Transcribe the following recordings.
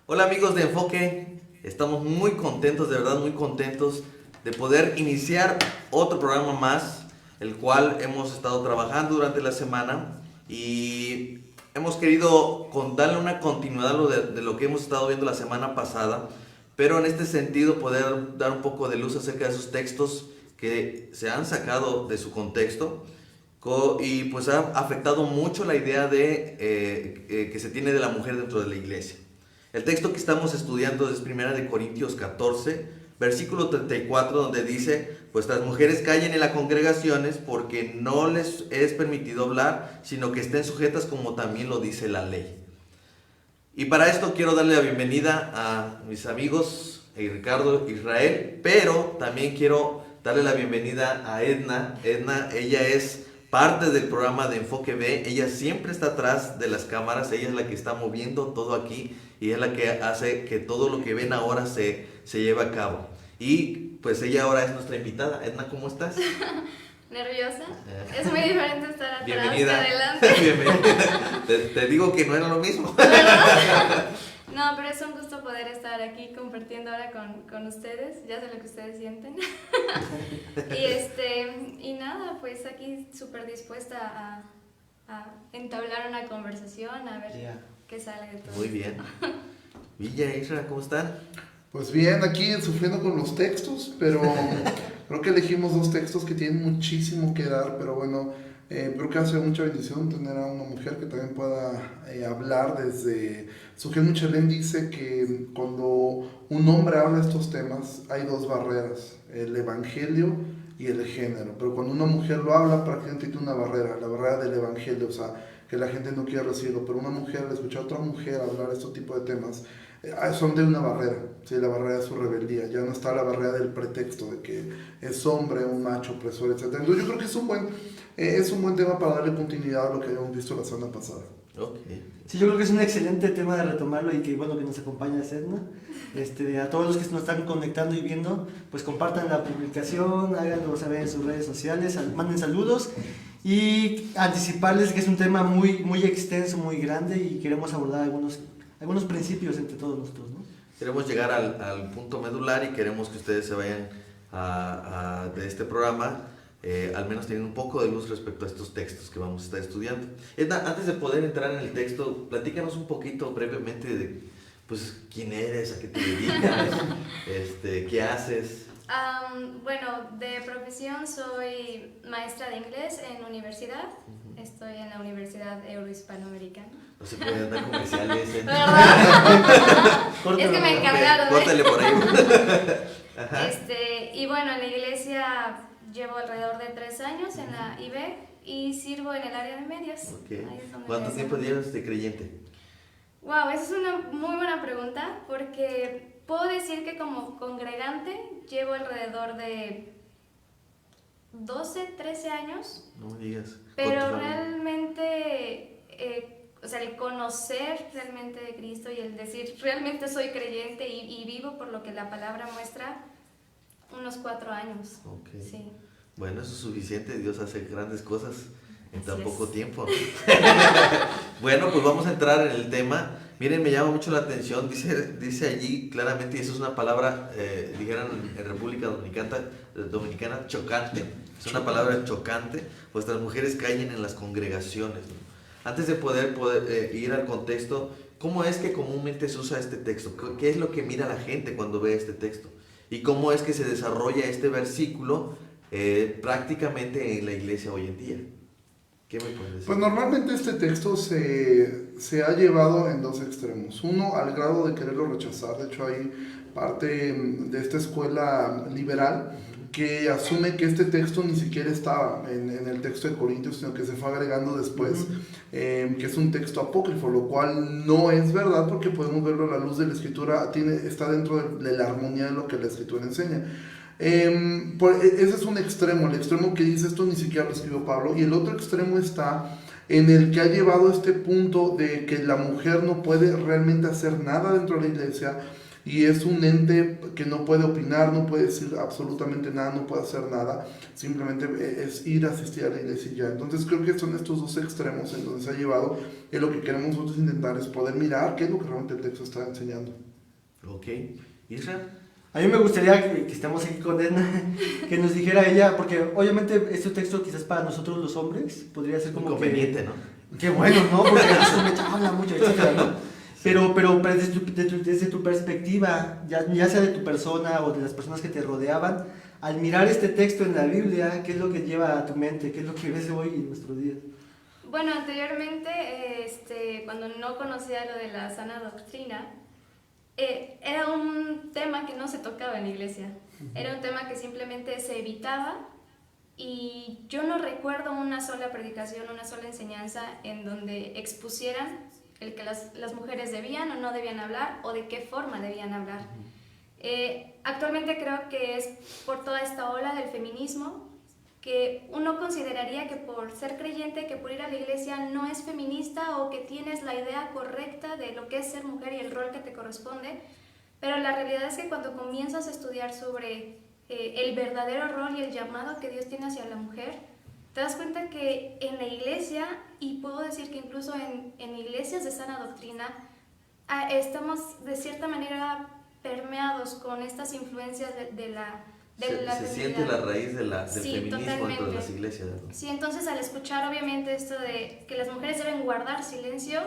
Hola amigos de Enfoque, estamos muy contentos, de verdad muy contentos de poder iniciar otro programa más, el cual hemos estado trabajando durante la semana y hemos querido darle una continuidad de lo que hemos estado viendo la semana pasada, pero en este sentido poder dar un poco de luz acerca de esos textos que se han sacado de su contexto y pues ha afectado mucho la idea que se tiene de la mujer dentro de la iglesia. El texto que estamos estudiando es 1 14, versículo 34, donde dice: vuestras mujeres callen en las congregaciones porque no les es permitido hablar, sino que estén sujetas como también lo dice la ley. Y para esto quiero darle la bienvenida a mis amigos Ricardo, Israel, pero también quiero darle la bienvenida a Edna. Edna, ella es parte del programa de Enfoque B, ella siempre está atrás de las cámaras, ella es la que está moviendo todo aquí y es la que hace que todo lo que ven ahora se lleve a cabo. Y pues ella ahora es nuestra invitada. Edna, ¿cómo estás? ¿Nerviosa? Es muy diferente estar atrás Bienvenida. que adelante. Bienvenida. Te digo que no era lo mismo. No, pero es un gusto poder estar aquí compartiendo ahora con ustedes. Ya sé lo que ustedes sienten. Y nada, pues aquí súper dispuesta a entablar una conversación, a ver qué sale de todo. Muy bien. Villa, Isra, ¿cómo están? Pues bien, aquí sufriendo con los textos, pero creo que elegimos dos textos que tienen muchísimo que dar, pero bueno, creo que hace mucha bendición tener a una mujer que también pueda hablar desde... Sujén Muchelén dice que cuando un hombre habla de estos temas hay dos barreras, el evangelio y el género, pero cuando una mujer lo habla prácticamente tiene una barrera, la barrera del evangelio, o sea, que la gente no quiere recibirlo, pero una mujer, al escuchar a otra mujer hablar de este tipo de temas, son de una barrera, ¿sí? La barrera de su rebeldía, ya no está la barrera del pretexto de que es hombre, un macho opresor, etc. Entonces yo creo que es un buen tema para darle continuidad a lo que habíamos visto la semana pasada. Okay. Sí, yo creo que es un excelente tema de retomarlo y que bueno que nos acompaña Sedna. A todos los que nos están conectando y viendo, pues compartan la publicación, háganlo saber en sus redes sociales, manden saludos y anticiparles que es un tema muy, muy extenso, muy grande y queremos abordar algunos principios entre todos nosotros, ¿no? Queremos llegar al punto medular y queremos que ustedes se vayan de este programa al menos teniendo un poco de luz respecto a estos textos que vamos a estar estudiando. Edna, antes de poder entrar en el texto, platícanos un poquito brevemente de pues, quién eres, a qué te dedicas, qué haces. Bueno, de profesión soy maestra de inglés en universidad. Estoy en la Universidad Eurohispanoamericana. No se pueden dar comerciales. Es que me encargaron. Córtale por ahí. Ajá. Y bueno, en la iglesia llevo alrededor de 3 años en la IB y sirvo en el área de medios. Okay. ¿Cuánto tiempo llevas de creyente? Wow, esa es una muy buena pregunta porque puedo decir que como congregante llevo alrededor de 12, 13 años. No me digas. Pero realmente, o sea, el conocer realmente de Cristo y el decir realmente soy creyente y vivo por lo que la palabra muestra, unos 4 años. Okay. Sí. Bueno, eso es suficiente. Dios hace grandes cosas en tan poco tiempo. Bueno, pues vamos a entrar en el tema. Miren, me llama mucho la atención. Dice allí claramente, y eso es una palabra, dijeran en República Dominicana, chocante. Es una palabra chocante. Vuestras mujeres callen en las congregaciones, ¿no? Antes de poder ir al contexto, ¿cómo es que comúnmente se usa este texto? ¿Qué es lo que mira la gente cuando ve este texto? ¿Y cómo es que se desarrolla este versículo prácticamente en la iglesia hoy en día? ¿Qué me puedes decir? Pues normalmente este texto se ha llevado en dos extremos. Uno, al grado de quererlo rechazar. De hecho, hay parte de esta escuela liberal que asume que este texto ni siquiera estaba en el texto de Corintios, sino que se fue agregando después, que es un texto apócrifo, lo cual no es verdad porque podemos verlo a la luz de la Escritura, está dentro de la armonía de lo que la Escritura enseña. Ese es un extremo, el extremo que dice esto ni siquiera lo escribió Pablo, y el otro extremo está en el que ha llevado este punto de que la mujer no puede realmente hacer nada dentro de la iglesia, y es un ente que no puede opinar, no puede decir absolutamente nada, no puede hacer nada, simplemente es ir a asistir a la iglesia y ya. Entonces creo que son estos dos extremos en donde se ha llevado, y lo que queremos nosotros intentar es poder mirar qué es lo que realmente el texto está enseñando. Ok, Israel. A mí me gustaría que estemos aquí con Edna, que nos dijera ella, porque obviamente este texto quizás para nosotros los hombres podría ser como conveniente, que, ¿no? Qué bueno, ¿no? Porque eso me habla mucho, etcétera, ¿no? Pero desde tu perspectiva, ya sea de tu persona o de las personas que te rodeaban, al mirar este texto en la Biblia, ¿qué es lo que lleva a tu mente? ¿Qué es lo que ves hoy en nuestros días? Bueno, anteriormente, cuando no conocía lo de la sana doctrina, era un tema que no se tocaba en la iglesia. Era un tema que simplemente se evitaba, y yo no recuerdo una sola predicación, una sola enseñanza en donde expusieran el que las mujeres debían o no debían hablar, o de qué forma debían hablar. Actualmente creo que es por toda esta ola del feminismo que uno consideraría que por ser creyente, que por ir a la iglesia no es feminista, o que tienes la idea correcta de lo que es ser mujer y el rol que te corresponde, pero la realidad es que cuando comienzas a estudiar sobre el verdadero rol y el llamado que Dios tiene hacia la mujer, te das cuenta que en la iglesia, y puedo decir que incluso en iglesias de sana doctrina, estamos de cierta manera permeados con estas influencias de la se siente la raíz del sí, feminismo totalmente. dentro de las iglesias, ¿no? Sí, entonces al escuchar obviamente esto de que las mujeres deben guardar silencio,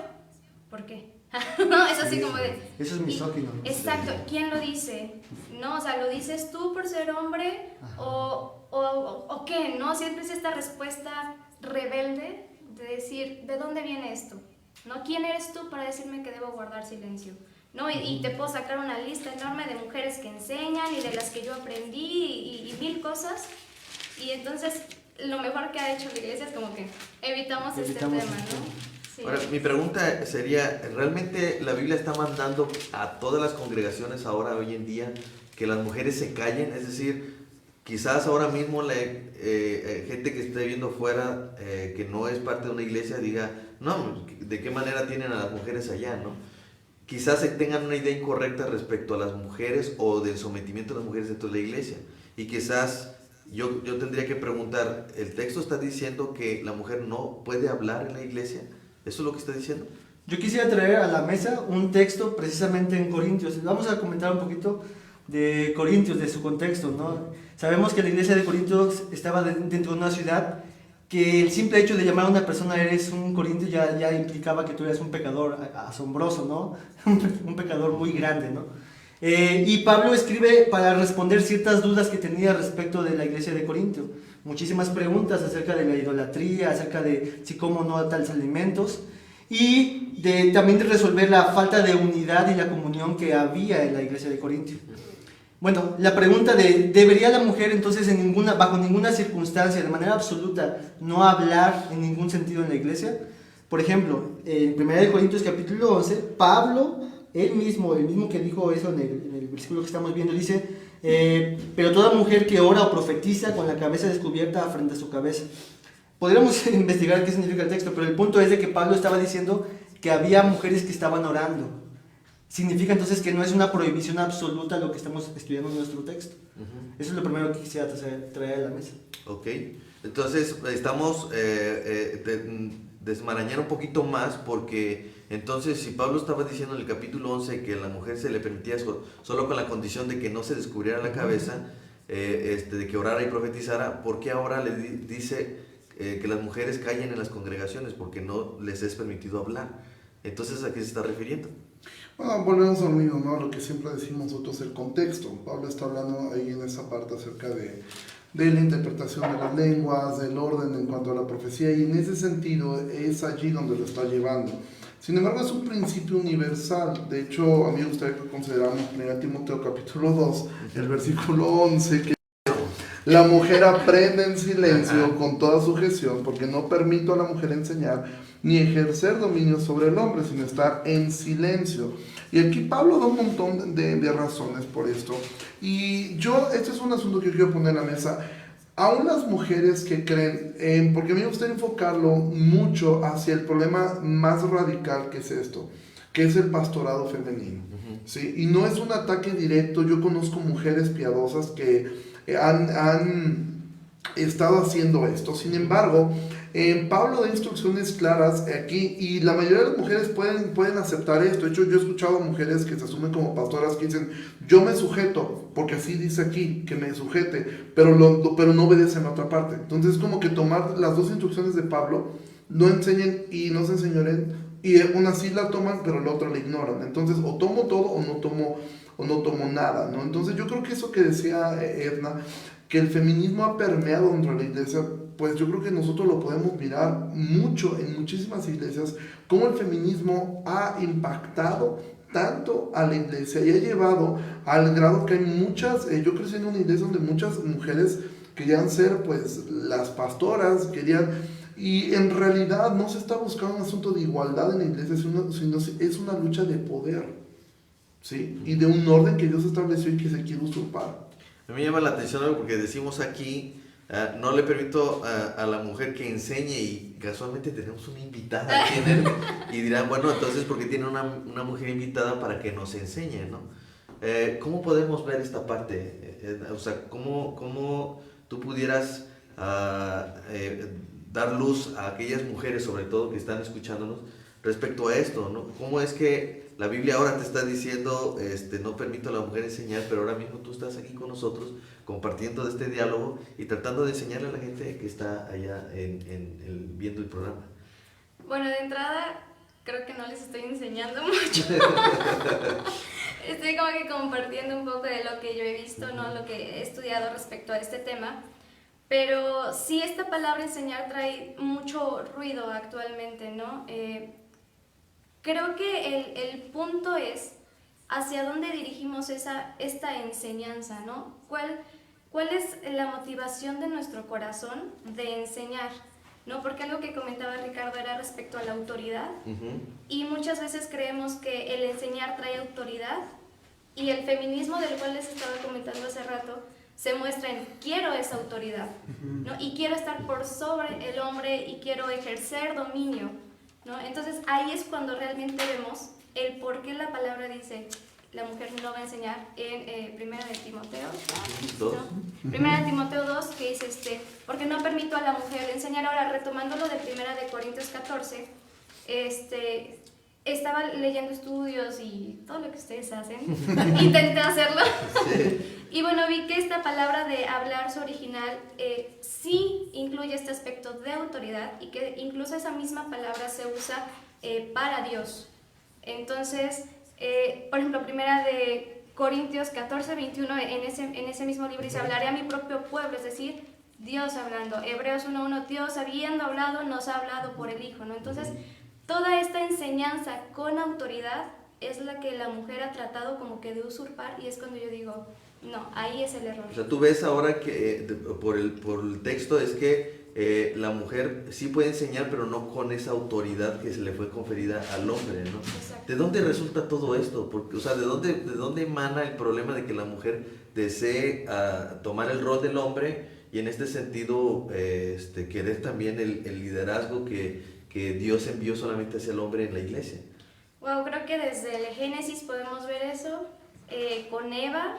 ¿por qué? No, es así como de... Eso es misógino, ¿no? Exacto, ¿quién lo dice? ¿No? O sea, ¿lo dices tú por ser hombre? ¿O qué? ¿No? Siempre es esta respuesta rebelde de decir, ¿de dónde viene esto? ¿No? ¿Quién eres tú para decirme que debo guardar silencio? ¿No? Y te puedo sacar una lista enorme de mujeres que enseñan y de las que yo aprendí y mil cosas. Y entonces lo mejor que ha hecho la iglesia es como que evitamos este tema, ¿no? Sí. Ahora, mi pregunta sería, ¿realmente la Biblia está mandando a todas las congregaciones ahora, hoy en día, que las mujeres se callen? Es decir, quizás ahora mismo la gente que esté viendo fuera, que no es parte de una iglesia, diga, no, ¿de qué manera tienen a las mujeres allá, no? Quizás tengan una idea incorrecta respecto a las mujeres o del sometimiento de las mujeres dentro de la iglesia. Y quizás yo tendría que preguntar, ¿el texto está diciendo que la mujer no puede hablar en la iglesia? ¿Eso es lo que está diciendo? Yo quisiera traer a la mesa un texto precisamente en Corintios. Vamos a comentar un poquito de Corintios, de su contexto, ¿no? Sabemos que la iglesia de Corintios estaba dentro de una ciudad que el simple hecho de llamar a una persona eres un corintio ya implicaba que tú eras un pecador asombroso, ¿no? Un pecador muy grande, ¿no? Y Pablo escribe para responder ciertas dudas que tenía respecto de la iglesia de Corintio. Muchísimas preguntas acerca de la idolatría, acerca de si cómo no tales alimentos, y también de resolver la falta de unidad y la comunión que había en la iglesia de Corintio. Bueno, la pregunta de ¿debería la mujer entonces bajo ninguna circunstancia, de manera absoluta, no hablar en ningún sentido en la iglesia? Por ejemplo, en 1 Corintios capítulo 11, Pablo, el mismo que dijo eso en el versículo que estamos viendo, dice, pero toda mujer que ora o profetiza con la cabeza descubierta frente a su cabeza. Podríamos investigar qué significa el texto, pero el punto es de que Pablo estaba diciendo que había mujeres que estaban orando. Significa entonces que no es una prohibición absoluta lo que estamos estudiando en nuestro texto. Eso es lo primero que quisiera traer a la mesa. Ok, entonces estamos desmarañar un poquito más, porque entonces si Pablo estaba diciendo en el capítulo 11 que a la mujer se le permitía solo con la condición de que no se descubriera la cabeza, de que orara y profetizara, ¿por qué ahora le dice que las mujeres callen en las congregaciones? Porque no les es permitido hablar. Entonces, ¿a qué se está refiriendo? Bueno, volvemos a lo mismo, ¿no? Lo que siempre decimos nosotros, el contexto. Pablo está hablando ahí en esa parte acerca de la interpretación de las lenguas, del orden en cuanto a la profecía, y en ese sentido es allí donde lo está llevando. Sin embargo, es un principio universal. De hecho, a mí me gustaría que consideramos 1 Timoteo capítulo 2, el versículo 11, que la mujer aprende en silencio con toda sujeción, porque no permito a la mujer enseñar ni ejercer dominio sobre el hombre, sino estar en silencio. Y aquí Pablo da un montón de razones por esto. Y este es un asunto que yo quiero poner en la mesa. Aún las mujeres que creen, porque me gustaría enfocarlo mucho hacia el problema más radical que es esto, que es el pastorado femenino. ¿Sí? Y no es un ataque directo. Yo conozco mujeres piadosas que han estado haciendo esto. Sin embargo, Pablo da instrucciones claras aquí y la mayoría de las mujeres pueden aceptar esto. De hecho, yo he escuchado mujeres que se asumen como pastoras que dicen, yo me sujeto, porque así dice aquí, que me sujete, pero no obedecen a otra parte. Entonces es como que tomar las dos instrucciones de Pablo, no enseñen y no se enseñoren, y una sí la toman, pero la otra la ignoran. Entonces, o tomo todo o no tomo nada, ¿no? Entonces yo creo que eso que decía Edna, que el feminismo ha permeado dentro de la iglesia, pues yo creo que nosotros lo podemos mirar mucho en muchísimas iglesias, cómo el feminismo ha impactado tanto a la iglesia y ha llevado al grado que hay muchas, yo crecí en una iglesia donde muchas mujeres querían ser pues las pastoras, y en realidad no se está buscando un asunto de igualdad en la iglesia, sino es una lucha de poder, ¿sí? Y de un orden que Dios estableció y que se quiere usurpar. A mí me llama la atención algo porque decimos aquí, no le permito a la mujer que enseñe, y casualmente tenemos una invitada aquí en él, y dirán, bueno, entonces ¿por qué tiene una mujer invitada para que nos enseñe, ¿no? ¿Cómo podemos ver esta parte? O sea, ¿cómo tú pudieras dar luz a aquellas mujeres, sobre todo, que están escuchándonos respecto a esto, ¿no? ¿Cómo es que la Biblia ahora te está diciendo, no permito a la mujer enseñar, pero ahora mismo tú estás aquí con nosotros compartiendo de este diálogo y tratando de enseñarle a la gente que está allá viendo el programa? Bueno, de entrada, creo que no les estoy enseñando mucho. Estoy como que compartiendo un poco de lo que yo he visto, ¿no? Lo que he estudiado respecto a este tema. Pero sí, esta palabra enseñar trae mucho ruido actualmente, ¿no? Creo que el punto es hacia dónde dirigimos esta enseñanza, ¿no? ¿Cuál es la motivación de nuestro corazón de enseñar? ¿No? Porque algo que comentaba Ricardo era respecto a la autoridad. Y muchas veces creemos que el enseñar trae autoridad, y el feminismo del cual les estaba comentando hace rato se muestra en quiero esa autoridad, ¿no? Y quiero estar por sobre el hombre y quiero ejercer dominio, ¿no? Entonces ahí es cuando realmente vemos el por qué la palabra dice la mujer no va a enseñar en Primera de Timoteo 2. ¿No? Primera de Timoteo 2, que dice porque no permito a la mujer enseñar. Ahora, retomándolo de Primera de Corintios 14, estaba leyendo estudios y todo lo que ustedes hacen, intenté hacerlo. Sí. Y bueno, vi que esta palabra de hablar, su original, sí incluye este aspecto de autoridad, y que incluso esa misma palabra se usa para Dios. Entonces, por ejemplo, Primera de Corintios 14, 21, en ese mismo libro dice, hablaré a mi propio pueblo, es decir, Dios hablando. Hebreos 1:1, Dios habiendo hablado, nos ha hablado por el Hijo, ¿no? Entonces, toda esta enseñanza con autoridad es la que la mujer ha tratado como que de usurpar, y es cuando yo digo, no, ahí es el error. O sea, tú ves ahora que por el texto es que la mujer sí puede enseñar, pero no con esa autoridad que se le fue conferida al hombre, ¿no? Exacto. ¿De dónde resulta todo esto? Porque, o sea, ¿de dónde emana el problema de que la mujer desee tomar el rol del hombre y en este sentido querer también el liderazgo que Dios envió solamente hacia el hombre en la iglesia? Wow, creo que desde el Génesis podemos ver eso, con Eva,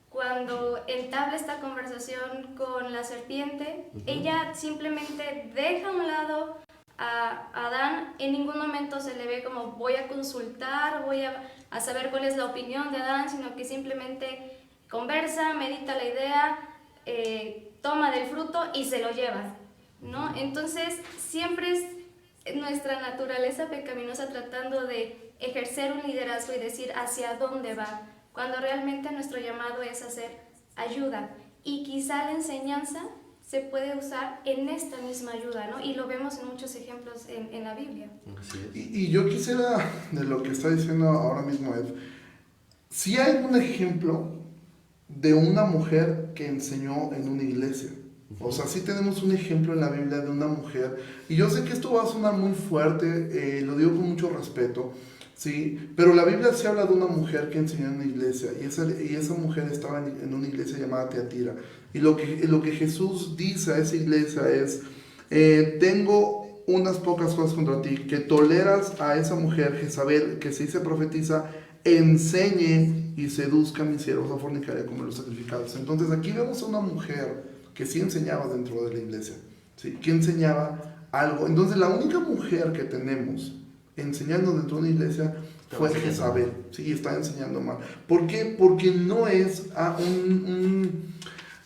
cuando entabla esta conversación con la serpiente. Ella simplemente deja a un lado a Adán. En ningún momento se le ve como voy a consultar, voy a saber cuál es la opinión de Adán, sino que simplemente conversa, medita la idea, toma del fruto y se lo lleva, ¿no? Entonces siempre es nuestra naturaleza pecaminosa tratando de ejercer un liderazgo y decir hacia dónde va, cuando realmente nuestro llamado es hacer ayuda. Y quizá la enseñanza se puede usar en esta misma ayuda, ¿no? Y lo vemos en muchos ejemplos en la Biblia. Y yo quisiera, de lo que está diciendo ahora mismo Ed, si hay un ejemplo de una mujer que enseñó en una iglesia. O sea, sí tenemos un ejemplo en la Biblia de una mujer, y yo sé que esto va a sonar muy fuerte, lo digo con mucho respeto, ¿sí? Pero la Biblia sí habla de una mujer que enseñó en una iglesia, y esa mujer estaba en una iglesia llamada Teatira, y lo que Jesús dice a esa iglesia es, tengo unas pocas cosas contra ti, que toleras a esa mujer, Jezabel, que se dice profetiza, enseñe y seduzca a mis siervos a fornicar y a comer los sacrificados. Entonces aquí vemos a una mujer que sí enseñaba dentro de la iglesia, ¿sí? Que enseñaba algo. Entonces la única mujer que tenemos enseñando dentro de una iglesia fue Jezabel, sí, está enseñando mal. ¿Por qué? Porque no es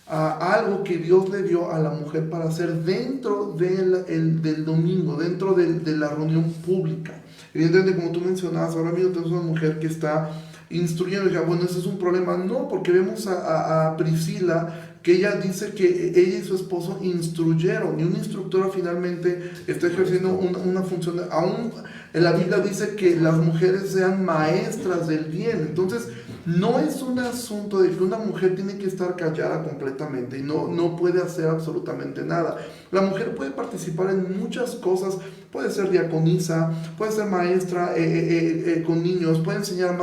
algo que Dios le dio a la mujer para hacer dentro del domingo, dentro de la reunión pública. Evidentemente, como tú mencionabas, ahora mismo tenemos una mujer que está instruyendo, y bueno, ese es un problema. No, porque vemos a Priscila, que ella dice que ella y su esposo instruyeron, y una instructora finalmente está ejerciendo una función. Aún en la Biblia dice que las mujeres sean maestras del bien. Entonces, no es un asunto de que una mujer tiene que estar callada completamente y no puede hacer absolutamente nada. La mujer puede participar en muchas cosas, puede ser diaconisa, puede ser maestra con niños, puede enseñar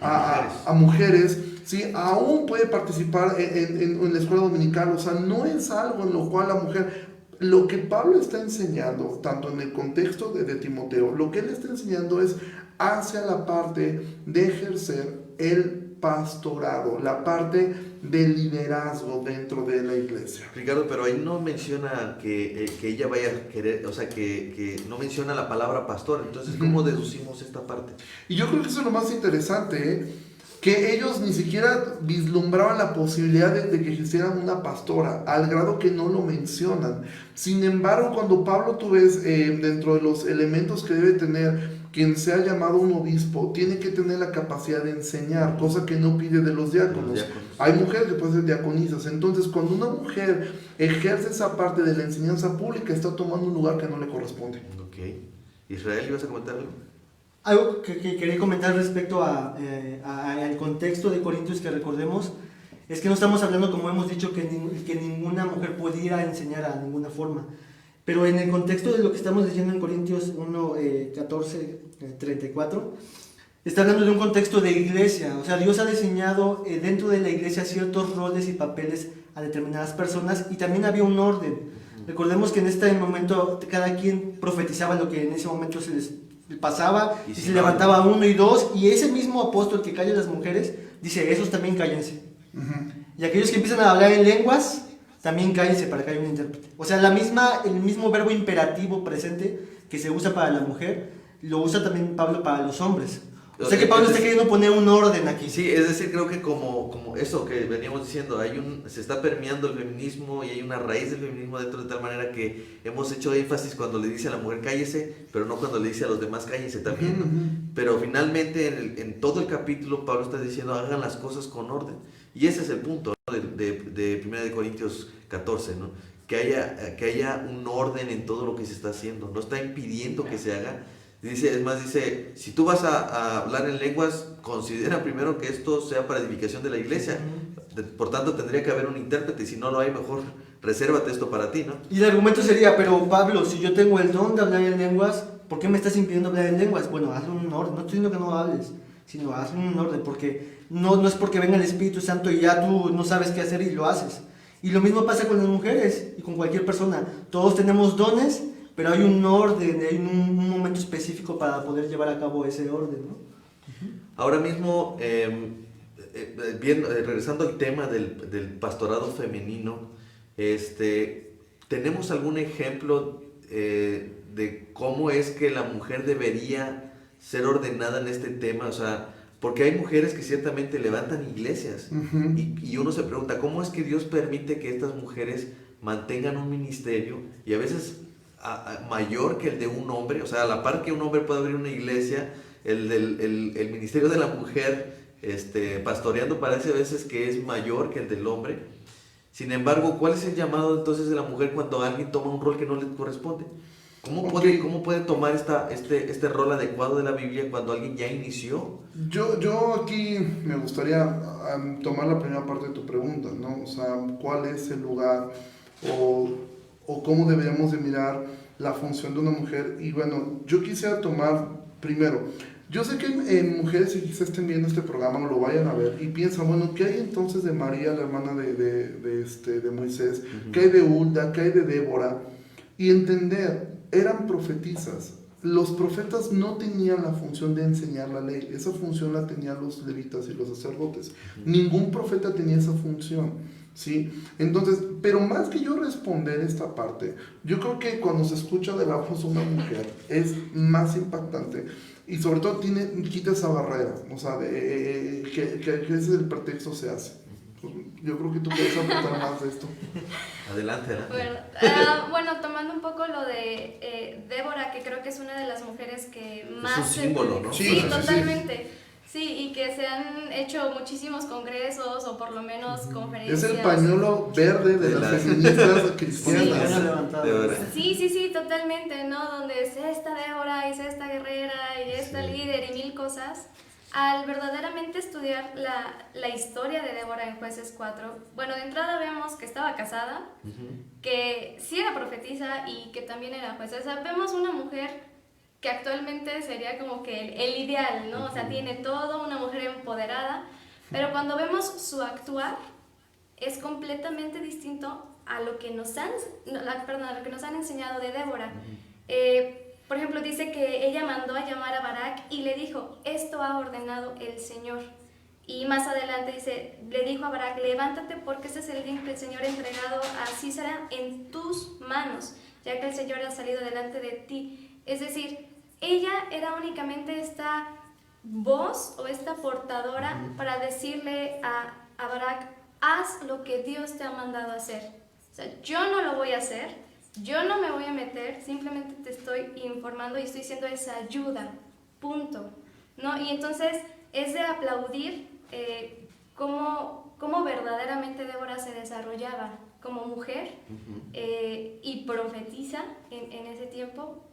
a mujeres, ¿sí? Aún puede participar en la escuela dominical. O sea, no es algo en lo cual la mujer... Lo que Pablo está enseñando, tanto en el contexto de Timoteo, lo que él está enseñando es hacia la parte de ejercer el pastorado, la parte del liderazgo dentro de la iglesia. Ricardo, pero ahí no menciona que ella vaya a querer, o sea, que no menciona la palabra pastor. Entonces, ¿cómo deducimos esta parte? Y yo creo que eso es lo más interesante, que ellos ni siquiera vislumbraban la posibilidad de que existiera una pastora, al grado que no lo mencionan. Sin embargo, cuando Pablo, tú ves dentro de los elementos que debe tener quien sea llamado un obispo, tiene que tener la capacidad de enseñar, cosa que no pide de los diáconos. Hay mujeres que pueden ser diaconisas. Entonces, cuando una mujer ejerce esa parte de la enseñanza pública, está tomando un lugar que no le corresponde. Ok. Israel, ¿ibas a comentar algo? Algo que quería comentar respecto al contexto de Corintios, que recordemos, es que no estamos hablando, como hemos dicho, que ninguna mujer pudiera enseñar a ninguna forma. Pero en el contexto de lo que estamos leyendo en Corintios 1, 14, 34, está hablando de un contexto de iglesia. O sea, Dios ha diseñado dentro de la iglesia ciertos roles y papeles a determinadas personas, y también había un orden. Recordemos que en este momento cada quien profetizaba lo que en ese momento se les pasaba, y se levantaba uno y dos, y ese mismo apóstol que calla a las mujeres dice: esos también cállense. Y aquellos que empiezan a hablar en lenguas, también cállense para que haya un intérprete. O sea, el mismo verbo imperativo presente que se usa para la mujer, lo usa también Pablo para los hombres. O sea que Pablo está queriendo poner un orden aquí. Sí, es decir, creo que como eso que veníamos diciendo, se está permeando el feminismo, y hay una raíz del feminismo dentro, de tal manera que hemos hecho énfasis cuando le dice a la mujer cállese, pero no cuando le dice a los demás cállense también, ¿no? Pero finalmente en todo el capítulo Pablo está diciendo: hagan las cosas con orden. Y ese es el punto, ¿no? de 1 Corintios 14, ¿no? Que haya un orden en todo lo que se está haciendo. No está impidiendo que se haga. Dice, si tú vas a hablar en lenguas, considera primero que esto sea para edificación de la iglesia. Por tanto, tendría que haber un intérprete, y si no lo hay, mejor resérvate esto para ti, ¿no? Y el argumento sería: pero Pablo, si yo tengo el don de hablar en lenguas, ¿por qué me estás impidiendo hablar en lenguas? Bueno, hazlo en un orden. No estoy diciendo que no hables, sino hazlo en un orden, porque no es porque venga el Espíritu Santo y ya tú no sabes qué hacer y lo haces. Y lo mismo pasa con las mujeres y con cualquier persona. Todos tenemos dones, pero hay un orden, hay un momento específico para poder llevar a cabo ese orden, ¿no? Ahora mismo, regresando al tema del pastorado femenino, ¿tenemos algún ejemplo de cómo es que la mujer debería ser ordenada en este tema? O sea, porque hay mujeres que ciertamente levantan iglesias, y uno se pregunta, ¿cómo es que Dios permite que estas mujeres mantengan un ministerio, y a veces mayor que el de un hombre? O sea, a la par que un hombre puede abrir una iglesia, el ministerio de la mujer pastoreando parece a veces que es mayor que el del hombre. Sin embargo, ¿cuál es el llamado entonces de la mujer cuando alguien toma un rol que no le corresponde? ¿Cómo puede tomar este rol adecuado de la Biblia cuando alguien ya inició? Yo aquí me gustaría tomar la primera parte de tu pregunta, ¿no? O sea, ¿cuál es el lugar o cómo deberíamos de mirar la función de una mujer? Y bueno, yo quisiera tomar primero, yo sé que mujeres que quizás estén viendo este programa o lo vayan a ver y piensan, bueno, ¿qué hay entonces de María, la hermana de Moisés? ¿Qué hay de Hulda? ¿Qué hay de Débora? Y entender eran profetisas. Los profetas no tenían la función de enseñar la ley, esa función la tenían los levitas y los sacerdotes. Ningún profeta tenía esa función, ¿sí? Entonces, pero más que yo responder esta parte, yo creo que cuando se escucha de la voz de una mujer es más impactante y sobre todo quita esa barrera, o sea, que ese es el pretexto se hace. Yo creo que tú puedes aportar más de esto. Adelante. Bueno, tomando un poco lo de Débora, que creo que es una de las mujeres que más... Es un símbolo, ¿no? Sí, totalmente. Sí, y que se han hecho muchísimos congresos o por lo menos conferencias. Es el pañuelo verde de las feministas cristianas. Sí, totalmente, ¿no? Donde es esta Débora y es esta guerrera y esta líder y mil cosas. Al verdaderamente estudiar la historia de Débora en Jueces 4, bueno, de entrada vemos que estaba casada, que sí era profetisa y que también era jueza. O sea, vemos una mujer que actualmente sería como que el ideal, ¿no? O sea, tiene todo, una mujer empoderada, pero cuando vemos su actuar es completamente distinto a lo que nos han enseñado de Débora. Por ejemplo, dice que ella mandó a llamar a Barak y le dijo, esto ha ordenado el Señor. Y más adelante dice, le dijo a Barak, levántate porque este es el día que el Señor ha entregado a Sísara en tus manos, ya que el Señor ha salido delante de ti. Es decir, ella era únicamente esta voz o esta portadora para decirle a Barak, haz lo que Dios te ha mandado hacer. O sea, yo no lo voy a hacer. Yo no me voy a meter, simplemente te estoy informando y estoy siendo esa ayuda, punto, ¿no? Y entonces es de aplaudir cómo verdaderamente Débora se desarrollaba como mujer y profetiza en ese tiempo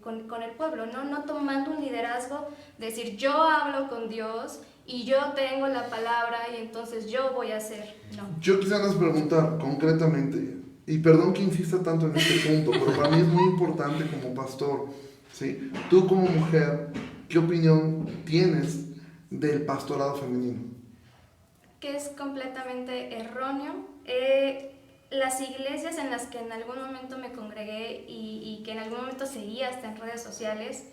con el pueblo, ¿no? No tomando un liderazgo, decir yo hablo con Dios y yo tengo la palabra y entonces yo voy a hacer, no. Yo quisiera preguntar concretamente, y perdón que insista tanto en este punto, pero para mí es muy importante como pastor, ¿sí? Tú como mujer, ¿qué opinión tienes del pastorado femenino? Que es completamente erróneo. Las iglesias en las que en algún momento me congregué y que en algún momento seguía hasta en redes sociales,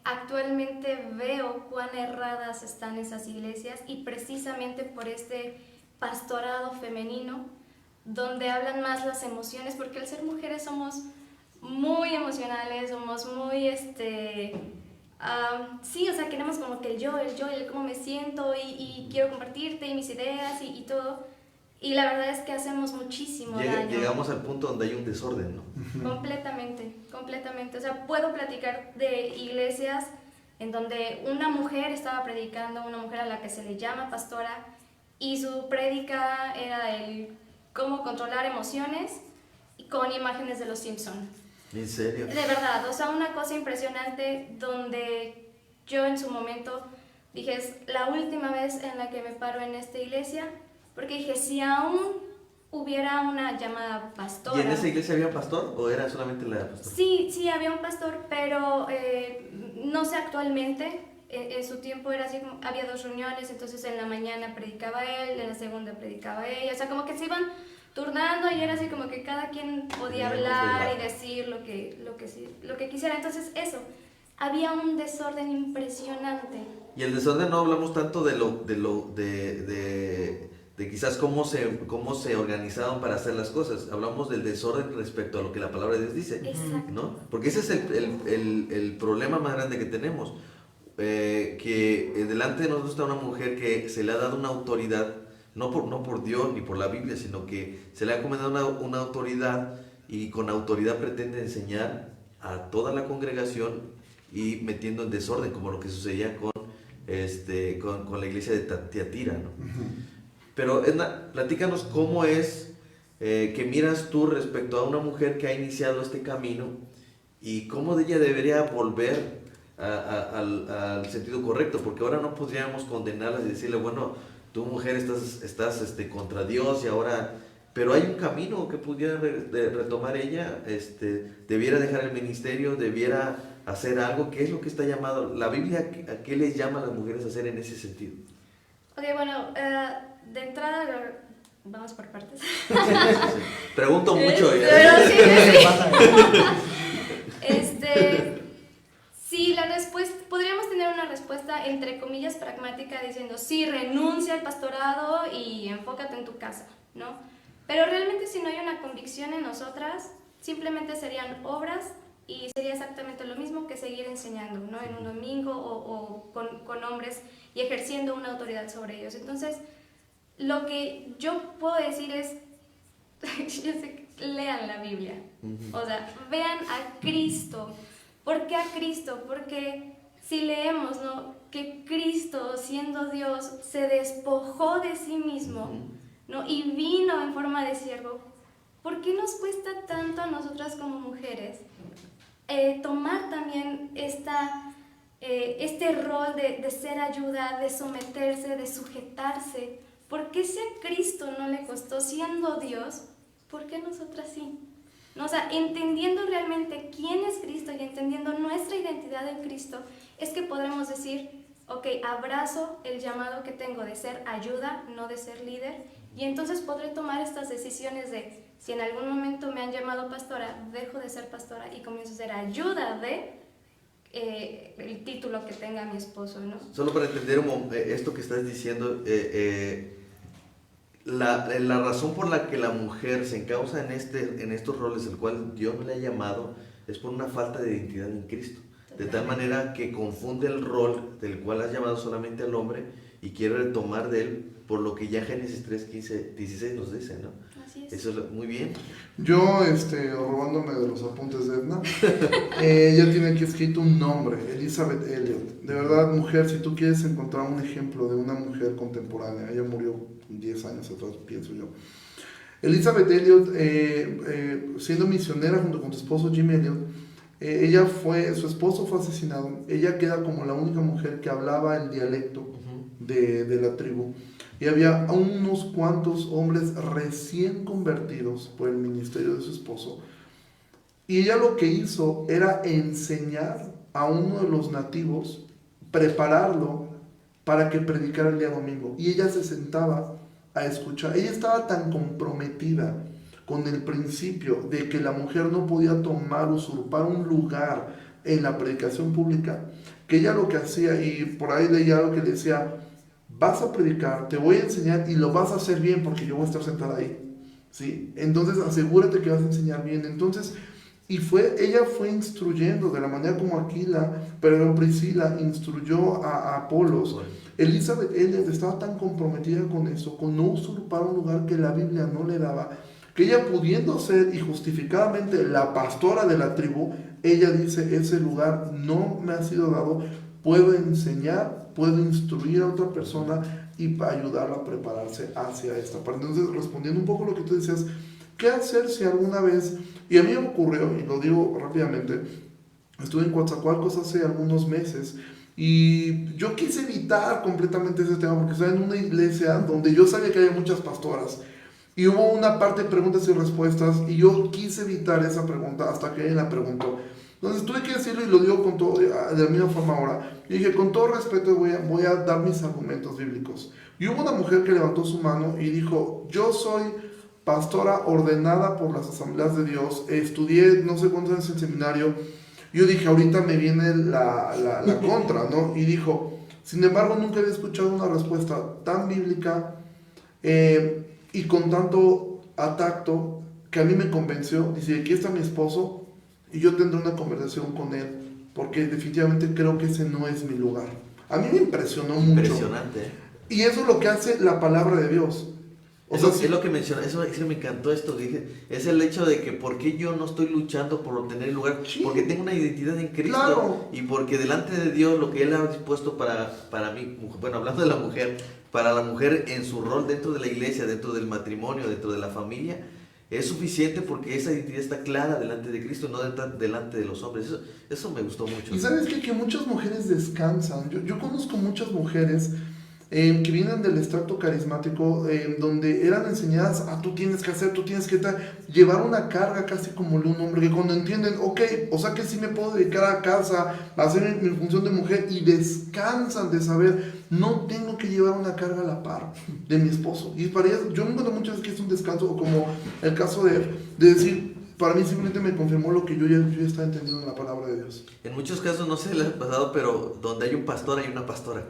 actualmente veo cuán erradas están esas iglesias y precisamente por este pastorado femenino donde hablan más las emociones, porque al ser mujeres somos muy emocionales, somos muy, sí, o sea, queremos como que el cómo me siento y quiero compartirte y mis ideas y todo, y la verdad es que hacemos muchísimo daño. Llegamos al punto donde hay un desorden, ¿no? Completamente, o sea, puedo platicar de iglesias en donde una mujer estaba predicando, una mujer a la que se le llama pastora, y su prédica era el cómo controlar emociones con imágenes de los Simpson. ¿En serio? De verdad, o sea, una cosa impresionante donde yo en su momento dije, es la última vez en la que me paro en esta iglesia, porque dije, si aún hubiera una llamada pastora... ¿Y en esa iglesia había un pastor o era solamente la pastora? Sí, había un pastor, pero no sé actualmente. En su tiempo era así, había 2 reuniones, entonces en la mañana predicaba él, en la segunda predicaba ella, o sea, como que se iban turnando y era así como que cada quien podía hablar y decir lo que quisiera. Entonces eso, había un desorden impresionante. Y el desorden no hablamos tanto de quizás cómo se organizaban para hacer las cosas. Hablamos del desorden respecto a lo que la palabra de Dios dice. Exacto. ¿No? Porque ese es el problema más grande que tenemos. Que delante de nosotros está una mujer que se le ha dado una autoridad, no por Dios ni por la Biblia, sino que se le ha encomendado una autoridad y con autoridad pretende enseñar a toda la congregación y metiendo en desorden, como lo que sucedía con la iglesia de Tiatira, ¿no? Pero Edna, platícanos cómo es que miras tú respecto a una mujer que ha iniciado este camino y cómo ella debería volver al sentido correcto, porque ahora no podríamos condenarla y decirle, bueno, tú mujer estás contra Dios y ahora, pero hay un camino que pudiera retomar ella, debiera dejar el ministerio, debiera hacer algo. ¿Qué es lo que está llamado? La Biblia, ¿a qué les llama a las mujeres a hacer en ese sentido? Ok, bueno, de entrada, vamos por partes. Pregunto mucho. Pero sí. una respuesta entre comillas pragmática diciendo, sí, renuncia al pastorado y enfócate en tu casa, ¿no? Pero realmente si no hay una convicción en nosotras, simplemente serían obras y sería exactamente lo mismo que seguir enseñando, ¿no? En un domingo o con hombres y ejerciendo una autoridad sobre ellos. Entonces, lo que yo puedo decir es, yo sé que lean la Biblia, o sea, vean a Cristo. ¿Por qué a Cristo? Porque si leemos, ¿no?, que Cristo, siendo Dios, se despojó de sí mismo, ¿no?, y vino en forma de siervo, ¿por qué nos cuesta tanto a nosotras como mujeres tomar también este rol de ser ayuda, de someterse, de sujetarse? ¿Por qué si a Cristo no le costó siendo Dios, por qué nosotras sí? ¿No? O sea, entendiendo realmente quién es Cristo y entendiendo nuestra identidad en Cristo, es que podremos decir, ok, abrazo el llamado que tengo de ser ayuda, no de ser líder, y entonces podré tomar estas decisiones de, si en algún momento me han llamado pastora, dejo de ser pastora y comienzo a ser ayuda de el título que tenga mi esposo, ¿no? Solo para entender esto que estás diciendo, la razón por la que la mujer se encausa en estos roles, el cual Dios le ha llamado, es por una falta de identidad en Cristo. De tal manera que confunde el rol del cual has llamado solamente al hombre y quiere retomar de él, por lo que ya Génesis 3, 15, 16 nos dice, ¿no? Así es. Eso es muy bien. Yo, robándome de los apuntes de Edna, ella tiene aquí escrito un nombre, Elizabeth Elliot. De verdad, mujer, si tú quieres encontrar un ejemplo de una mujer contemporánea, ella murió 10 años atrás, pienso yo. Elizabeth Elliot, siendo misionera junto con su esposo Jim Elliot, su esposo fue asesinado, ella queda como la única mujer que hablaba el dialecto de la tribu. Y había unos cuantos hombres recién convertidos por el ministerio de su esposo. Y ella lo que hizo era enseñar a uno de los nativos, prepararlo para que predicara el día domingo. Y ella se sentaba a escuchar. Ella estaba tan comprometida con el principio de que la mujer no podía usurpar un lugar en la predicación pública, que ella lo que hacía, y por ahí leía algo que decía, vas a predicar, te voy a enseñar y lo vas a hacer bien porque yo voy a estar sentada ahí, ¿sí? Entonces asegúrate que vas a enseñar bien. Entonces, ella fue instruyendo de la manera como Priscila instruyó a Apolos. Elizabeth Elliot estaba tan comprometida con eso, con no usurpar un lugar que la Biblia no le daba, que ella, pudiendo ser y justificadamente la pastora de la tribu, ella dice, ese lugar no me ha sido dado, puedo enseñar, puedo instruir a otra persona y ayudarla a prepararse hacia esta parte. Entonces, respondiendo un poco a lo que tú decías, ¿qué hacer si alguna vez, y a mí me ocurrió, y lo digo rápidamente, estuve en Coatzacoalcos hace algunos meses, y yo quise evitar completamente ese tema, porque estaba en una iglesia donde yo sabía que había muchas pastoras, y hubo una parte de preguntas y respuestas, y yo quise evitar esa pregunta hasta que ella la preguntó. Entonces tuve que decirlo, y lo digo con todo, de la misma forma ahora. Y dije, con todo respeto voy a dar mis argumentos bíblicos. Y hubo una mujer que levantó su mano y dijo, yo soy pastora ordenada por las Asambleas de Dios, estudié no sé cuántos años en seminario. Yo dije, ahorita me viene la contra, ¿no? Y dijo, sin embargo, nunca había escuchado una respuesta tan bíblica y con tanto tacto que a mí me convenció. Dice, aquí está mi esposo, y yo tendré una conversación con él, porque definitivamente creo que ese no es mi lugar. A mí me impresionó mucho. Impresionante. Y eso es lo que hace la palabra de Dios. Es lo que menciona, eso me encantó esto, dije, es el hecho de que por qué yo no estoy luchando por obtener el lugar, sí, porque tengo una identidad en Cristo, claro, y porque delante de Dios lo que Él ha dispuesto para mí, bueno, hablando de la mujer, para la mujer en su rol dentro de la iglesia, dentro del matrimonio, dentro de la familia, es suficiente porque esa identidad está clara delante de Cristo, no delante de los hombres. Eso me gustó mucho. Y sabes qué? Que muchas mujeres descansan. Yo conozco muchas mujeres que vienen del extracto carismático, donde eran enseñadas a tú tienes que hacer, tú tienes que llevar una carga casi como de un hombre, que cuando entienden, ok, o sea que sí me puedo dedicar a casa, a hacer mi función de mujer, y descansan de saber, no tengo que llevar una carga a la par de mi esposo. Y para ellas, yo me encuentro muchas veces que es un descanso, o como el caso de decir, para mí simplemente me confirmó lo que yo ya estaba entendiendo en la palabra de Dios. En muchos casos, no sé si les ha pasado, pero donde hay un pastor hay una pastora.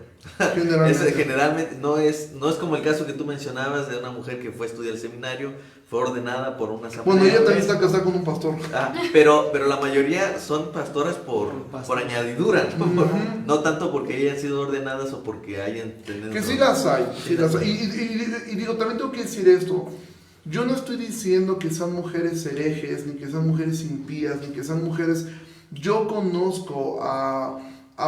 Generalmente. Generalmente no es como el caso que tú mencionabas de una mujer que fue a estudiar el seminario, fue ordenada por una asamblea. Bueno, ella también está casada con un pastor. Pero la mayoría son pastoras por añadidura, ¿no? Ujú. No tanto porque hayan sido ordenadas o porque hayan tenido... Que sí las hay, sí las hay. Y digo, también tengo que decir esto. Yo no estoy diciendo que sean mujeres herejes, ni que sean mujeres impías, ni que sean mujeres... Yo conozco a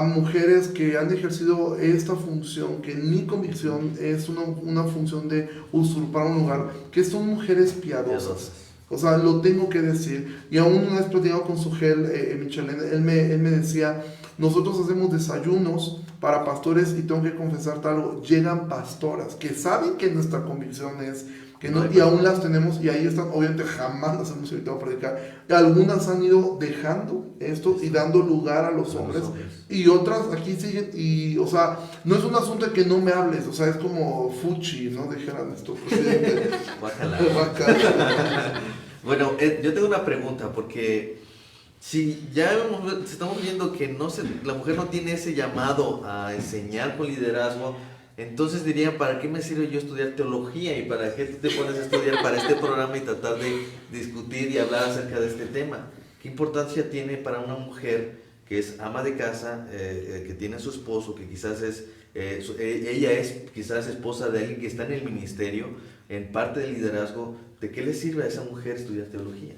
mujeres que han ejercido esta función, que en mi convicción es una función de usurpar un lugar, que son mujeres piadosas. O sea, lo tengo que decir. Y aún una vez platicando con Sugel Michelén, él me decía, nosotros hacemos desayunos para pastores y tengo que confesarte algo, llegan pastoras que saben que nuestra convicción es que no, y aún las tenemos y ahí están, obviamente jamás las hemos evitado predicar. Algunas han ido dejando esto y dando lugar a los hombres y otras aquí siguen y, o sea, no es un asunto de que no me hables, o sea, es como fuchi, ¿no? Dijeran esto, presidente. Guácala. Bueno, yo tengo una pregunta porque si ya estamos viendo que la mujer no tiene ese llamado a enseñar con liderazgo, entonces diría, ¿para qué me sirve yo estudiar teología y para qué te pones a estudiar para este programa y tratar de discutir y hablar acerca de este tema? ¿Qué importancia tiene para una mujer que es ama de casa, que tiene a su esposo, que quizás ella es quizás esposa de alguien que está en el ministerio, en parte del liderazgo? ¿De qué le sirve a esa mujer estudiar teología?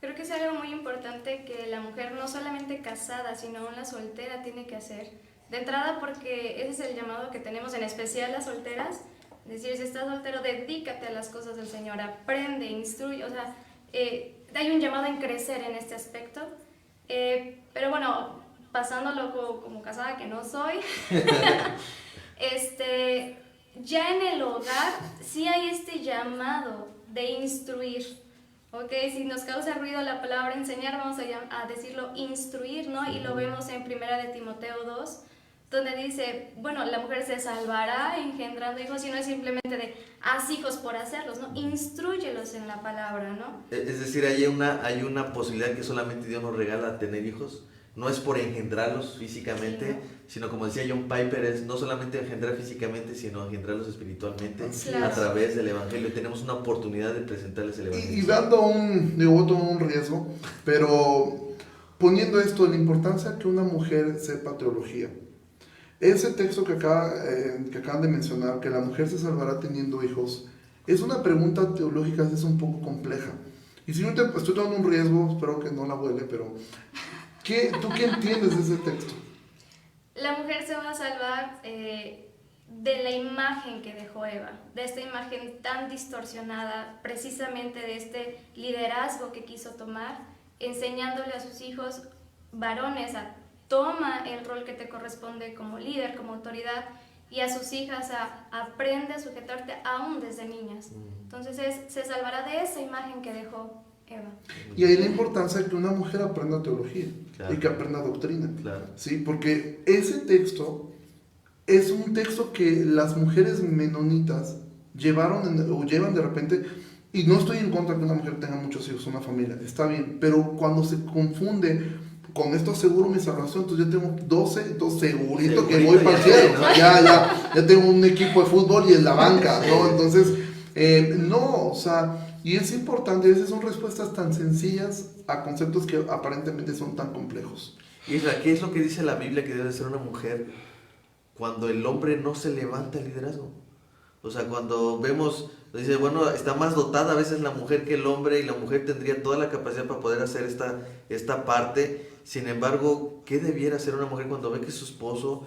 Creo que es algo muy importante que la mujer no solamente casada, sino aún la soltera tiene que hacer. De entrada porque ese es el llamado que tenemos, en especial las solteras. Es decir, si estás soltero, dedícate a las cosas del Señor, aprende, instruye, o sea, hay un llamado en crecer en este aspecto. Pero bueno, pasándolo como casada que no soy, ya en el hogar sí hay este llamado de instruir. Ok, si nos causa ruido la palabra enseñar, vamos a decirlo instruir, ¿no? Y lo vemos en 1 de Timoteo 2, donde dice, bueno, la mujer se salvará engendrando hijos y no es simplemente de haz hijos por hacerlos, ¿no? Instrúyelos en la palabra, ¿no? Es decir, hay una posibilidad que solamente Dios nos regala tener hijos. No es por engendrarlos físicamente, sino como decía John Piper, es no solamente engendrar físicamente, sino engendrarlos espiritualmente a través del Evangelio. Tenemos una oportunidad de presentarles el Evangelio. Y dando un riesgo, pero poniendo esto, la importancia que una mujer sepa teología. Ese texto que acaban de mencionar, que la mujer se salvará teniendo hijos, es una pregunta teológica, es un poco compleja. Y si no estoy dando un riesgo, espero que no la vuele, pero ¿tú qué entiendes de ese texto? La mujer se va a salvar de la imagen que dejó Eva, de esta imagen tan distorsionada, precisamente de este liderazgo que quiso tomar, enseñándole a sus hijos varones a toma el rol que te corresponde como líder, como autoridad, y a sus hijas aprende a sujetarte aún desde niñas. Entonces se salvará de esa imagen que dejó Eva. Y ahí la importancia de que una mujer aprenda teología, claro, y que aprenda doctrina, claro, ¿sí? Porque ese texto es un texto que las mujeres menonitas llevan de repente, y no estoy en contra de que una mujer tenga muchos hijos, una familia, está bien, pero cuando se confunde con esto aseguro mi salvación, entonces yo tengo 12, entonces segurito que voy para el cielo, ¿no? ya tengo un equipo de fútbol y en la banca, ¿no? Entonces, no, o sea, y es importante, esas son respuestas tan sencillas a conceptos que aparentemente son tan complejos. Isra, ¿qué es lo que dice la Biblia que debe ser una mujer cuando el hombre no se levanta el liderazgo? O sea, cuando vemos, dice, bueno, está más dotada a veces la mujer que el hombre y la mujer tendría toda la capacidad para poder hacer esta parte. Sin embargo, ¿qué debiera hacer una mujer cuando ve que su esposo,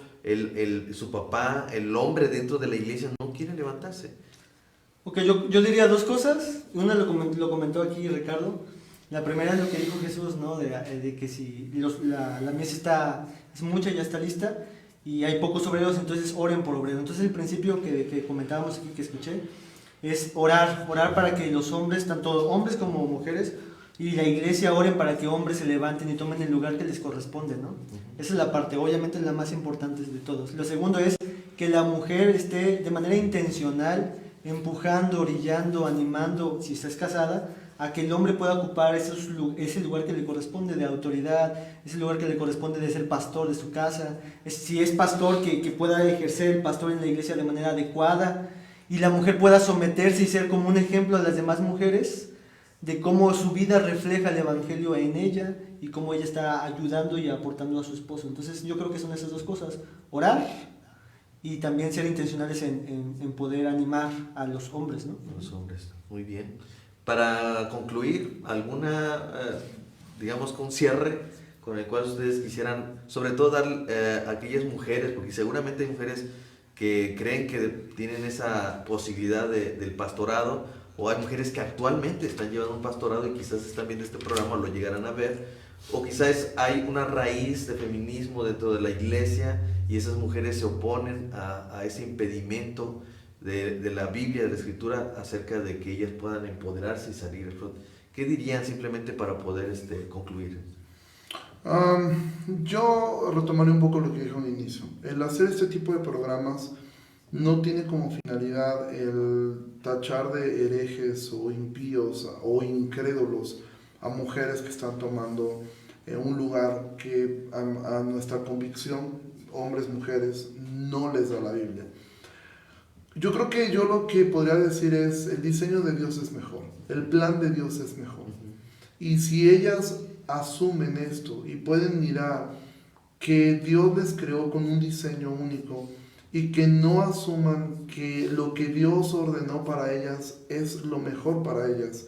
su papá, el hombre dentro de la iglesia no quiere levantarse? Ok, yo diría dos cosas. Una lo comentó aquí Ricardo. La primera es lo que dijo Jesús, ¿no? De que si la mies es mucha, ya está lista, y hay pocos obreros, entonces oren por obreros. Entonces el principio que comentábamos aquí, que escuché, es orar para que los hombres, tanto hombres como mujeres, y la iglesia oren para que hombres se levanten y tomen el lugar que les corresponde, ¿no? Esa es la parte, obviamente la más importante de todos. Lo segundo es que la mujer esté de manera intencional empujando, orillando, animando, si estás casada, a que el hombre pueda ocupar ese lugar que le corresponde de autoridad, ese lugar que le corresponde de ser pastor de su casa, si es pastor, que pueda ejercer el pastor en la iglesia de manera adecuada, y la mujer pueda someterse y ser como un ejemplo a las demás mujeres, de cómo su vida refleja el evangelio en ella, y cómo ella está ayudando y aportando a su esposo. Entonces yo creo que son esas dos cosas: orar y también ser intencionales en poder animar a los hombres, ¿no? A los hombres, muy bien. Para concluir, alguna, digamos, con cierre con el cual ustedes quisieran, sobre todo dar a aquellas mujeres, porque seguramente hay mujeres que creen que tienen esa posibilidad del pastorado, o hay mujeres que actualmente están llevando un pastorado y quizás están viendo este programa o lo llegarán a ver, o quizás hay una raíz de feminismo dentro de la iglesia y esas mujeres se oponen a ese impedimento de la Biblia, de la Escritura, acerca de que ellas puedan empoderarse y salir al frente. ¿Qué dirían simplemente para poder concluir? Yo retomaré un poco lo que dijo al inicio. El hacer este tipo de programas no tiene como finalidad el tachar de herejes o impíos o incrédulos a mujeres que están tomando un lugar que a nuestra convicción, hombres, mujeres, no les da la Biblia. Yo creo que yo lo que podría decir es: el diseño de Dios es mejor, el plan de Dios es mejor. Y si ellas asumen esto y pueden mirar que Dios les creó con un diseño único, y que no asuman que lo que Dios ordenó para ellas es lo mejor para ellas,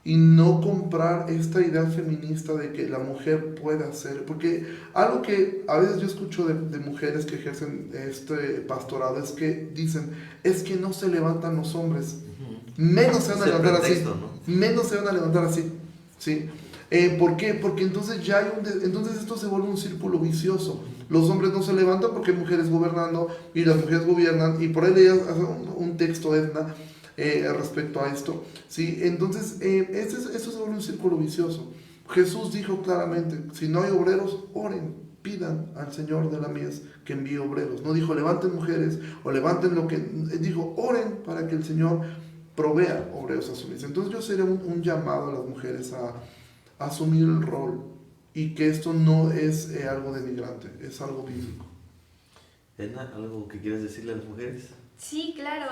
y no comprar esta idea feminista de que la mujer puede hacer, porque algo que a veces yo escucho de mujeres que ejercen este pastorado es que dicen: es que no se levantan los hombres, menos se van a levantar así, menos se van a levantar así, ¿sí? ¿Por qué? Porque entonces ya hay entonces esto se vuelve un círculo vicioso. Los hombres no se levantan porque hay mujeres gobernando, y las mujeres gobiernan, y por ahí leías un texto, Edna, respecto a esto, ¿sí? Entonces eso se vuelve un círculo vicioso. Jesús dijo claramente: si no hay obreros, oren, pidan al Señor de la mies que envíe obreros. No dijo levanten mujeres o levanten lo que, dijo oren para que el Señor provea obreros a su mies. Entonces yo sería un llamado a las mujeres a asumir el rol, y que esto no es algo denigrante, es algo bíblico. Edna, ¿algo que quieras decirle a las mujeres? Sí, claro.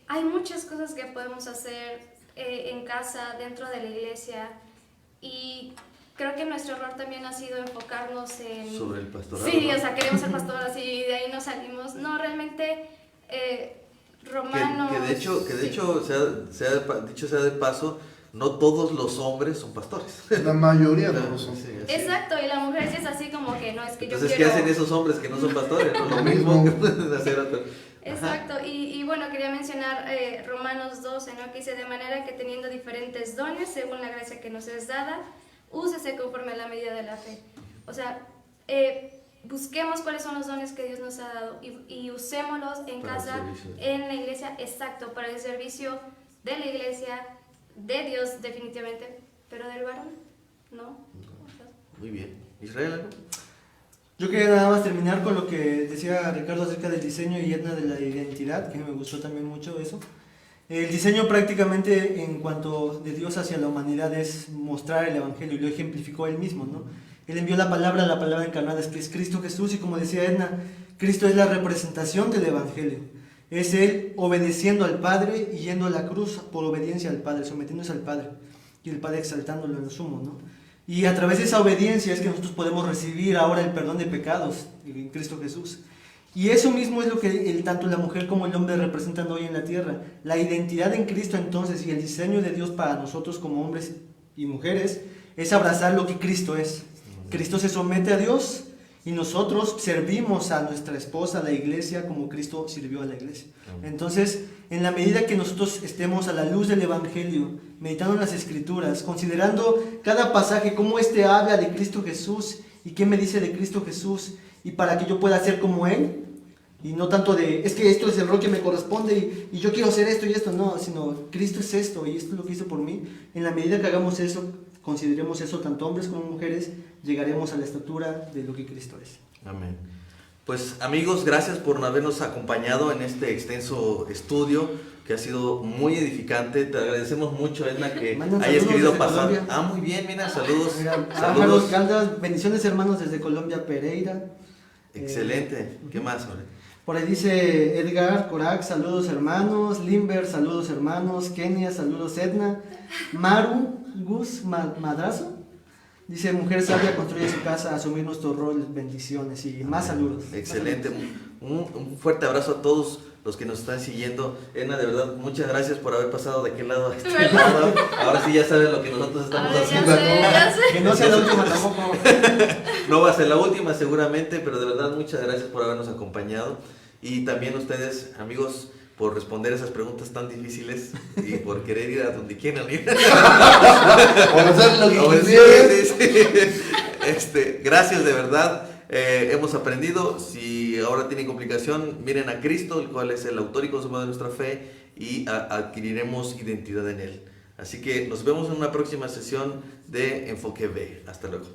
Hay muchas cosas que podemos hacer en casa, dentro de la iglesia, y creo que nuestro error también ha sido enfocarnos en... Sobre el pastorado. Sí, ¿no? O sea, queremos ser pastores y de ahí nos salimos. No, realmente, Romanos... Que de hecho dicho sea de paso, no todos los hombres son pastores. La mayoría no lo son. Sí, Exacto, y la mujer sí es así como que no, es que entonces, yo quiero... ¿qué hacen esos hombres que no son pastores? No, lo mismo que pueden hacer otros. Exacto, y bueno, quería mencionar Romanos 12, ¿no? Que dice: de manera que teniendo diferentes dones, según la gracia que nos es dada, úsese conforme a la medida de la fe. O sea, busquemos cuáles son los dones que Dios nos ha dado y usémoslos en Para casa, en la iglesia, exacto, para el servicio de la iglesia, de Dios definitivamente, pero del varón, ¿no? Muy bien. Israel, ¿algo? Yo quería nada más terminar con lo que decía Ricardo acerca del diseño y Edna de la identidad, que me gustó también mucho eso. El diseño prácticamente en cuanto de Dios hacia la humanidad es mostrar el evangelio, y lo ejemplificó él mismo, ¿no? Él envió la palabra encarnada, que es Cristo Jesús, y como decía Edna, Cristo es la representación del evangelio. Es él obedeciendo al Padre y yendo a la cruz por obediencia al Padre, sometiéndose al Padre, y el Padre exaltándolo en lo sumo, ¿no? Y a través de esa obediencia es que nosotros podemos recibir ahora el perdón de pecados en Cristo Jesús. Y eso mismo es lo que tanto la mujer como el hombre representan hoy en la tierra. La identidad en Cristo, entonces, y el diseño de Dios para nosotros como hombres y mujeres es abrazar lo que Cristo es. Cristo se somete a Dios y nosotros servimos a nuestra esposa, a la iglesia, como Cristo sirvió a la iglesia. Entonces, en la medida que nosotros estemos a la luz del Evangelio, meditando en las Escrituras, considerando cada pasaje, cómo habla de Cristo Jesús y qué me dice de Cristo Jesús, y para que yo pueda ser como Él, y no tanto de, es que esto es el rol que me corresponde y yo quiero hacer esto y esto, no, sino Cristo es esto y esto es lo que hizo por mí. En la medida que hagamos eso, consideremos eso, tanto hombres como mujeres, llegaremos a la estatura de lo que Cristo es. Amén. Pues amigos, gracias por habernos acompañado en este extenso estudio que ha sido muy edificante. Te agradecemos mucho, Edna, que Mandan hayas saludos querido desde pasar. Colombia. Ah, muy bien, mira, saludos. Mira, Ángel Saludos. Caldas, bendiciones hermanos desde Colombia, Pereira. Excelente. ¿Qué más, hombre? Por ahí dice Edgar Corac, saludos hermanos. Limber, saludos hermanos. Kenia, saludos Edna. Maru, Gus Madrazo. Dice, mujer sabia construye su casa, asumir nuestro rol, bendiciones y más saludos. Excelente. Un fuerte abrazo a todos los que nos están siguiendo. Edna, de verdad, muchas gracias por haber pasado de aquel lado a este ¿Verdad? lado. Ahora sí ya saben lo que nosotros estamos Ay, haciendo. ya sé. Que no sea la última tampoco. No va a ser la última seguramente, pero de verdad muchas gracias por habernos acompañado. Y también ustedes, amigos, por responder esas preguntas tan difíciles y por querer ir a donde quieran ir. Por hacer lo que Sí, quisieran. sí. Gracias de verdad. Hemos aprendido. Si ahora tienen complicación, miren a Cristo, el cual es el autor y consumador de nuestra fe, y adquiriremos identidad en Él. Así que nos vemos en una próxima sesión de Enfoque B. Hasta luego.